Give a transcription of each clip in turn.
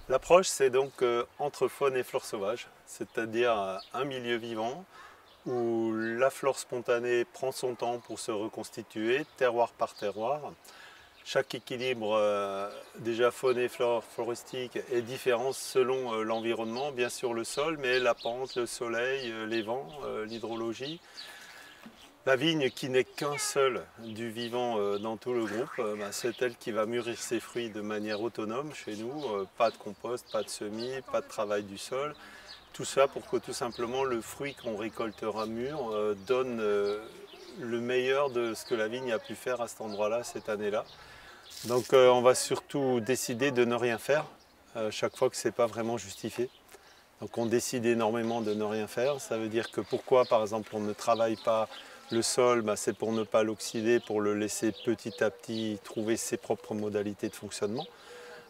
L'approche, c'est donc entre faune et flore sauvage, c'est-à-dire un milieu vivant où la flore spontanée prend son temps pour se reconstituer, terroir par terroir. Chaque équilibre, déjà faune et flore floristique, est différent selon l'environnement, bien sûr le sol, mais la pente, le soleil, les vents, l'hydrologie. La vigne qui n'est qu'un seul du vivant dans tout le groupe, c'est elle qui va mûrir ses fruits de manière autonome chez nous. Pas de compost, pas de semis, pas de travail du sol. Tout ça pour que tout simplement le fruit qu'on récoltera mûr donne le meilleur de ce que la vigne a pu faire à cet endroit-là cette année-là. Donc on va surtout décider de ne rien faire chaque fois que ce n'est pas vraiment justifié. Donc on décide énormément de ne rien faire. Ça veut dire que pourquoi par exemple on ne travaille pas le sol, c'est pour ne pas l'oxyder, pour le laisser petit à petit trouver ses propres modalités de fonctionnement.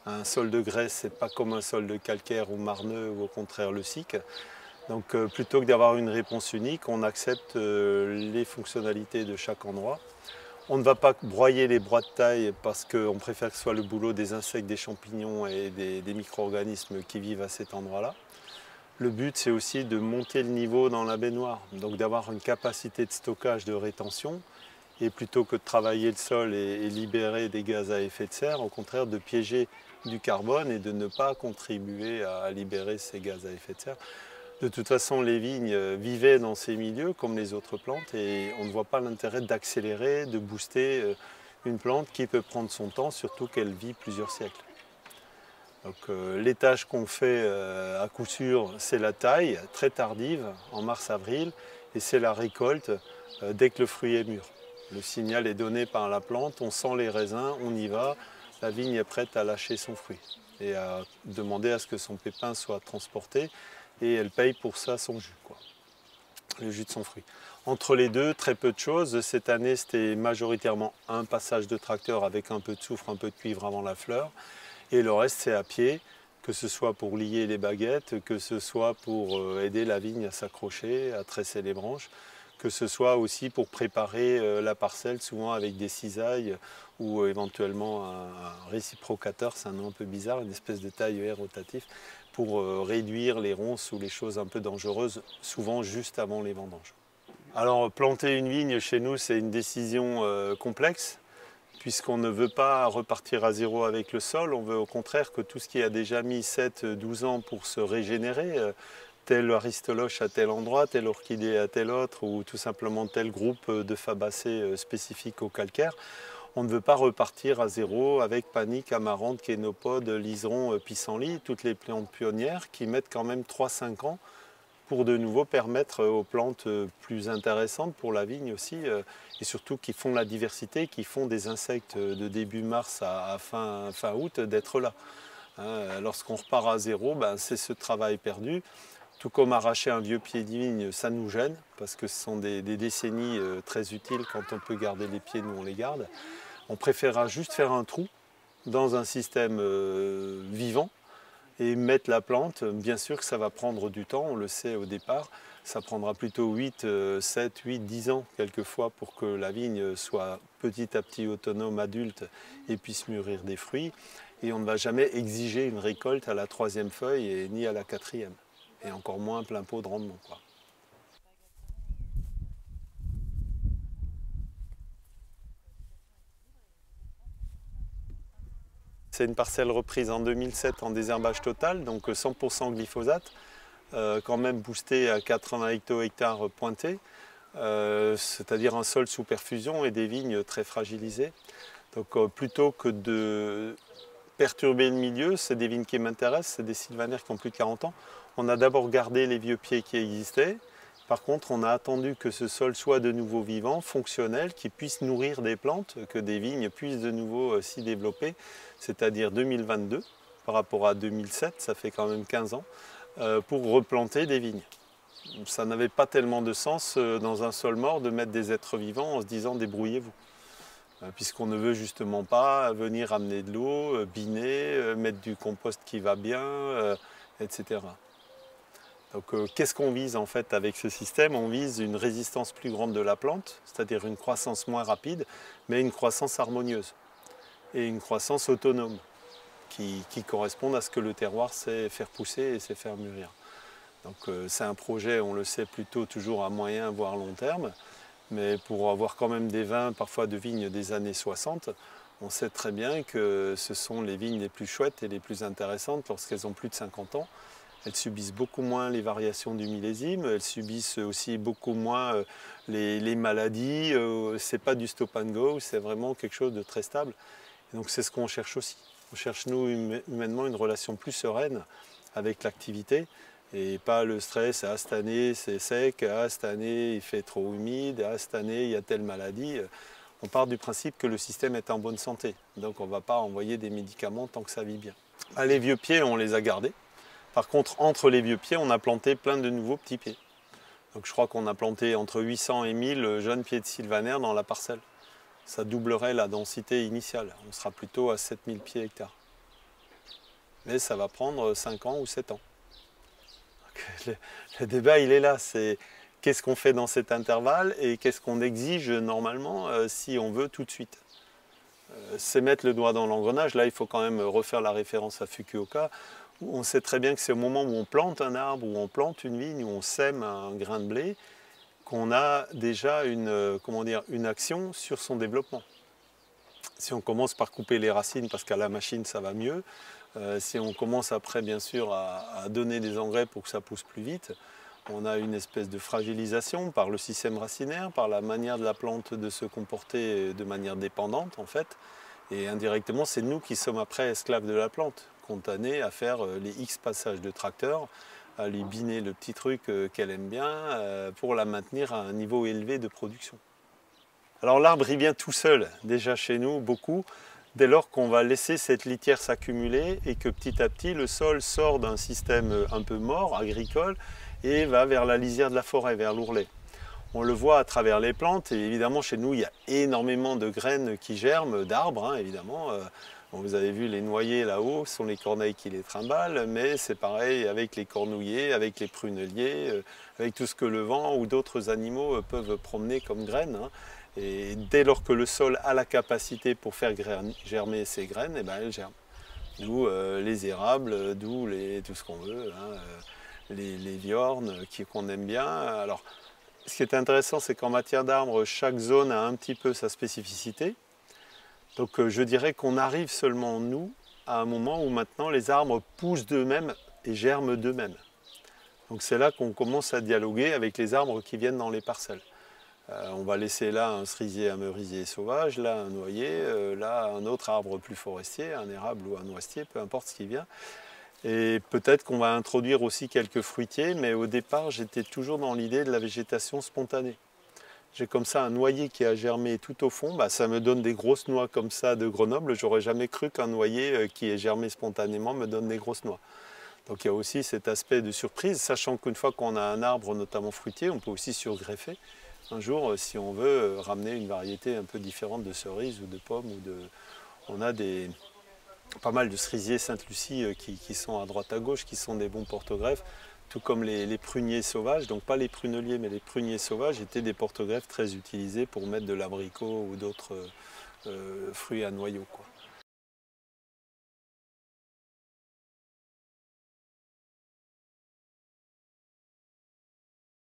Un sol de grès, ce n'est pas comme un sol de calcaire ou marneux ou au contraire le SIC. Donc plutôt que d'avoir une réponse unique, on accepte les fonctionnalités de chaque endroit. On ne va pas broyer les bois de taille parce qu'on préfère que ce soit le boulot des insectes, des champignons et des micro-organismes qui vivent à cet endroit-là. Le but, c'est aussi de monter le niveau dans la baignoire, donc d'avoir une capacité de stockage, de rétention, et plutôt que de travailler le sol et libérer des gaz à effet de serre, au contraire de piéger du carbone et de ne pas contribuer à libérer ces gaz à effet de serre. De toute façon, les vignes vivaient dans ces milieux comme les autres plantes et on ne voit pas l'intérêt d'accélérer, de booster une plante qui peut prendre son temps, surtout qu'elle vit plusieurs siècles. Donc l'étage qu'on fait à coup sûr, c'est la taille très tardive, en mars-avril, et c'est la récolte dès que le fruit est mûr. Le signal est donné par la plante, on sent les raisins, on y va, la vigne est prête à lâcher son fruit et à demander à ce que son pépin soit transporté et elle paye pour ça son jus, le jus de son fruit. Entre les deux, très peu de choses. Cette année, c'était majoritairement un passage de tracteur avec un peu de soufre, un peu de cuivre avant la fleur. Et le reste, c'est à pied, que ce soit pour lier les baguettes, que ce soit pour aider la vigne à s'accrocher, à tresser les branches, que ce soit aussi pour préparer la parcelle, souvent avec des cisailles ou éventuellement un réciprocateur, c'est un nom un peu bizarre, une espèce de taille rotatif, pour réduire les ronces ou les choses un peu dangereuses, souvent juste avant les vendanges. Alors planter une vigne chez nous, c'est une décision complexe, puisqu'on ne veut pas repartir à zéro avec le sol, on veut au contraire que tout ce qui a déjà mis 7-12 ans pour se régénérer, tel aristoloche à tel endroit, telle orchidée à tel autre, ou tout simplement tel groupe de fabacées spécifiques au calcaire, on ne veut pas repartir à zéro avec panique, amarante, kénopode, liseron, pissenlit, toutes les plantes pionnières qui mettent quand même 3-5 ans pour de nouveau permettre aux plantes plus intéressantes pour la vigne aussi, et surtout qui font la diversité, qui font des insectes de début mars à fin août, d'être là. Lorsqu'on repart à zéro, c'est ce travail perdu. Tout comme arracher un vieux pied de vigne, ça nous gêne, parce que ce sont des décennies très utiles. Quand on peut garder les pieds, nous on les garde. On préférera juste faire un trou dans un système vivant, et mettre la plante. Bien sûr que ça va prendre du temps, on le sait au départ. Ça prendra plutôt 8, 7, 8, 10 ans quelquefois pour que la vigne soit petit à petit autonome, adulte et puisse mûrir des fruits. Et on ne va jamais exiger une récolte à la 3e feuille et ni à la 4e. Et encore moins plein pot de rendement, C'est une parcelle reprise en 2007 en désherbage total, donc 100% glyphosate, quand même boosté à 80 hecto-hectares pointés, c'est-à-dire un sol sous perfusion et des vignes très fragilisées. Donc plutôt que de perturber le milieu, c'est des vignes qui m'intéressent, c'est des sylvanaires qui ont plus de 40 ans. On a d'abord gardé les vieux pieds qui existaient. Par contre, on a attendu que ce sol soit de nouveau vivant, fonctionnel, qui puisse nourrir des plantes, que des vignes puissent de nouveau s'y développer, c'est-à-dire 2022 par rapport à 2007, ça fait quand même 15 ans, pour replanter des vignes. Ça n'avait pas tellement de sens dans un sol mort de mettre des êtres vivants en se disant débrouillez-vous. Puisqu'on ne veut justement pas venir amener de l'eau, biner, mettre du compost qui va bien, etc. Donc qu'est-ce qu'on vise en fait avec ce système? On vise une résistance plus grande de la plante, c'est-à-dire une croissance moins rapide, mais une croissance harmonieuse et une croissance autonome. qui correspondent à ce que le terroir sait faire pousser et sait faire mûrir. Donc c'est un projet, on le sait, plutôt toujours à moyen voire long terme, mais pour avoir quand même des vins parfois de vignes des années 60, on sait très bien que ce sont les vignes les plus chouettes et les plus intéressantes lorsqu'elles ont plus de 50 ans. Elles subissent beaucoup moins les variations du millésime, elles subissent aussi beaucoup moins les maladies. C'est pas du stop and go, c'est vraiment quelque chose de très stable. Et donc c'est ce qu'on cherche aussi. On cherche nous humainement une relation plus sereine avec l'activité et pas le stress. Ah, cette année c'est sec, ah, cette année il fait trop humide, ah, cette année il y a telle maladie. On part du principe que le système est en bonne santé. Donc on ne va pas envoyer des médicaments tant que ça vit bien. Les vieux pieds, on les a gardés. Par contre, entre les vieux pieds, on a planté plein de nouveaux petits pieds. Donc je crois qu'on a planté entre 800 et 1000 jeunes pieds de sylvaner dans la parcelle. Ça doublerait la densité initiale. On sera plutôt à 7000 pieds hectares. Mais ça va prendre 5 ans ou 7 ans. Donc, le débat, il est là. C'est qu'est-ce qu'on fait dans cet intervalle et qu'est-ce qu'on exige normalement si on veut tout de suite. C'est mettre le doigt dans l'engrenage. Là, il faut quand même refaire la référence à Fukuoka. On sait très bien que c'est au moment où on plante un arbre, où on plante une vigne, où on sème un grain de blé, qu'on a déjà une action sur son développement. Si on commence par couper les racines parce qu'à la machine ça va mieux, si on commence après bien sûr à donner des engrais pour que ça pousse plus vite, on a une espèce de fragilisation par le système racinaire, par la manière de la plante de se comporter de manière dépendante en fait. Et indirectement, c'est nous qui sommes après esclaves de la plante, condamnés à faire les X passages de tracteur, à lui biner le petit truc qu'elle aime bien pour la maintenir à un niveau élevé de production. Alors l'arbre, il vient tout seul, déjà chez nous, beaucoup, dès lors qu'on va laisser cette litière s'accumuler et que petit à petit, le sol sort d'un système un peu mort, agricole, et va vers la lisière de la forêt, vers l'ourlet. On le voit à travers les plantes et évidemment chez nous il y a énormément de graines qui germent, d'arbres hein, évidemment. Bon, vous avez vu les noyers là-haut, ce sont les corneilles qui les trimballent, mais c'est pareil avec les cornouillers, avec les pruneliers, avec tout ce que le vent ou d'autres animaux peuvent promener comme graines. Hein. Et dès lors que le sol a la capacité pour faire germer ces graines, eh ben, elles germent. D'où les érables, d'où tout ce qu'on veut, hein, les viornes qu'on aime bien. Alors, ce qui est intéressant, c'est qu'en matière d'arbres, chaque zone a un petit peu sa spécificité. Donc je dirais qu'on arrive seulement, nous, à un moment où maintenant les arbres poussent d'eux-mêmes et germent d'eux-mêmes. Donc c'est là qu'on commence à dialoguer avec les arbres qui viennent dans les parcelles. On va laisser là un cerisier, un merisier sauvage, là un noyer, là un autre arbre plus forestier, un érable ou un noisetier, peu importe ce qui vient. Et peut-être qu'on va introduire aussi quelques fruitiers, mais au départ, j'étais toujours dans l'idée de la végétation spontanée. J'ai comme ça un noyer qui a germé tout au fond, ça me donne des grosses noix comme ça de Grenoble. J'aurais jamais cru qu'un noyer qui est germé spontanément me donne des grosses noix. Donc il y a aussi cet aspect de surprise, sachant qu'une fois qu'on a un arbre, notamment fruitier, on peut aussi surgreffer. Un jour, si on veut ramener une variété un peu différente de cerises ou de pommes, on a pas mal de cerisiers Sainte-Lucie qui sont à droite à gauche, qui sont des bons porte-greffes, tout comme les pruniers sauvages, donc pas les pruneliers, mais les pruniers sauvages étaient des porte-greffes très utilisés pour mettre de l'abricot ou d'autres fruits à noyaux, quoi.